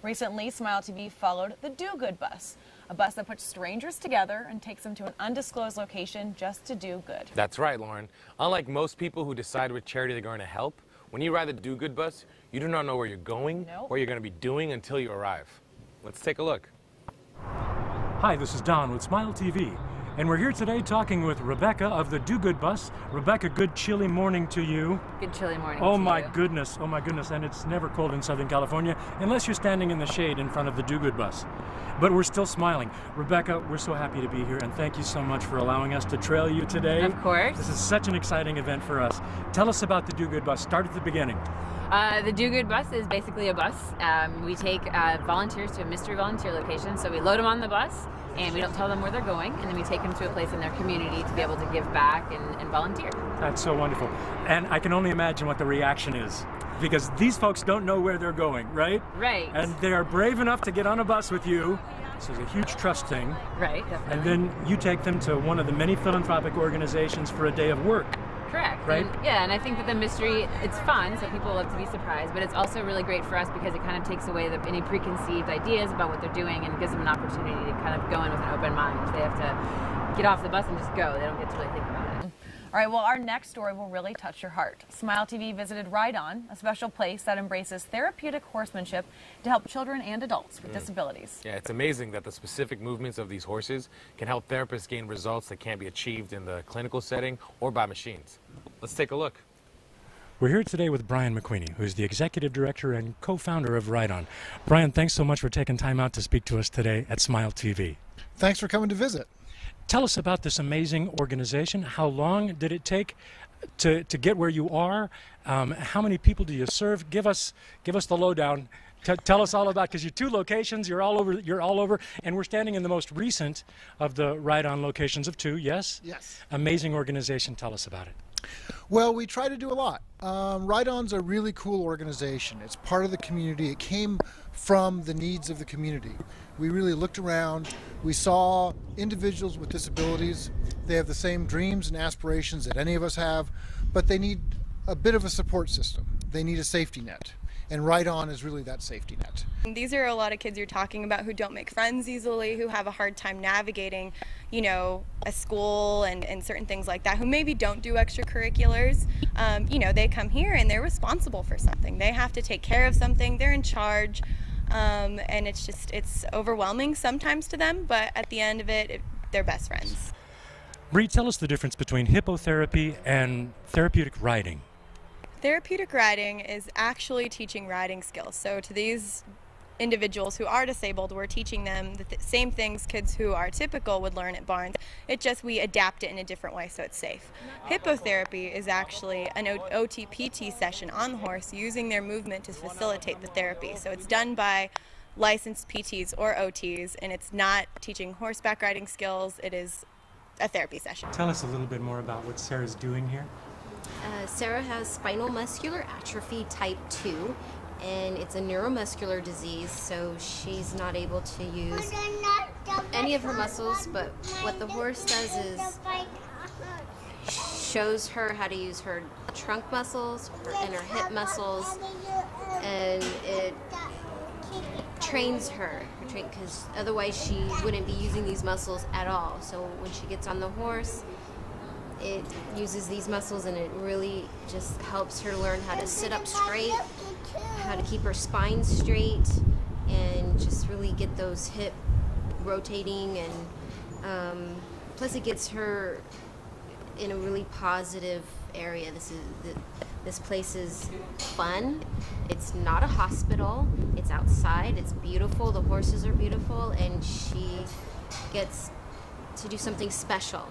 Recently, SmileTV followed the Do Good bus, a bus that puts strangers together and takes them to an undisclosed location just to do good. That's right, Lauren. Unlike most people who decide what charity they're going to help, when you ride the Do Good bus, you do not know where you're going, what you're going to be doing until you arrive. Let's take a look. Hi, this is Don with SmileTV, and we're here today talking with Rebecca of the Do Good bus. Rebecca, good chilly morning to you. Good chilly morning oh to my you. goodness, oh my goodness, and it's never cold in Southern California unless you're standing in the shade in front of the Do Good bus. But we're still smiling. Rebecca, we're so happy to be here, and thank you so much for allowing us to trail you today. Of course. This is such an exciting event for us. Tell us about the Do Good bus. Start at the beginning. The Do Good bus is basically a bus. We take volunteers to a mystery volunteer location, so we load them on the bus, and we don't tell them where they're going, and then we take them to a place in their community to be able to give back and volunteer. That's so wonderful. And I can only imagine what the reaction is, because these folks don't know where they're going, right? Right. And they are brave enough to get on a bus with you. This is a huge trust thing. Right, definitely. And then you take them to one of the many philanthropic organizations for a day of work. Correct. Right? And I think that the mystery, it's fun, so people love to be surprised, but it's also really great for us because it kind of takes away any preconceived ideas about what they're doing and gives them an opportunity to kind of go in with an open mind. They have to get off the bus and just go. They don't get to really think about it. All right, well, our next story will really touch your heart. SmileTV visited Ride On, a special place that embraces therapeutic horsemanship to help children and adults with disabilities. Yeah, it's amazing that the specific movements of these horses can help therapists gain results that can't be achieved in the clinical setting or by machines. Let's take a look. We're here today with Brian McQueenie, who's the executive director and co-founder of Ride On. Brian, thanks so much for taking time out to speak to us today at SmileTV. Thanks for coming to visit. Tell us about this amazing organization. How long did it take to get where you are? How many people do you serve? Give us the lowdown. Tell us all about, because you're two locations, you're all over, and we're standing in the most recent of the Ride On locations of two, yes? Yes. Amazing organization. Tell us about it. Well, we try to do a lot. Ride On's a really cool organization. It's part of the community. It came from the needs of the community. We really looked around. We saw individuals with disabilities. They have the same dreams and aspirations that any of us have, but they need a bit of a support system. They need a safety net. And Ride On is really that safety net. These are a lot of kids you're talking about who don't make friends easily, who have a hard time navigating, you know, a school and certain things like that, who maybe don't do extracurriculars. You know, they come here and they're responsible for something. They have to take care of something. They're in charge. And it's overwhelming sometimes to them, but at the end of it, they're best friends. Bree, tell us the difference between hippotherapy and therapeutic riding. Therapeutic riding is actually teaching riding skills. So to these individuals who are disabled, we're teaching them the same things kids who are typical would learn at Barnes. It just, we adapt it in a different way so it's safe. Hippotherapy is actually an OT-PT session on the horse using their movement to facilitate the therapy. So it's done by licensed PTs or OTs, and it's not teaching horseback riding skills, it is a therapy session. Tell us a little bit more about what Sarah's doing here. Sarah has spinal muscular atrophy type 2, and it's a neuromuscular disease, so she's not able to use any of her muscles, but what the horse does is shows her how to use her trunk muscles and her hip muscles, and it trains her, because otherwise she wouldn't be using these muscles at all. So when she gets on the horse, it uses these muscles, and it really just helps her learn how to sit up straight, how to keep her spine straight, and just really get those hip rotating, and plus it gets her in a really positive area. This place is fun. It's not a hospital. It's outside. It's beautiful. The horses are beautiful, and she gets to do something special.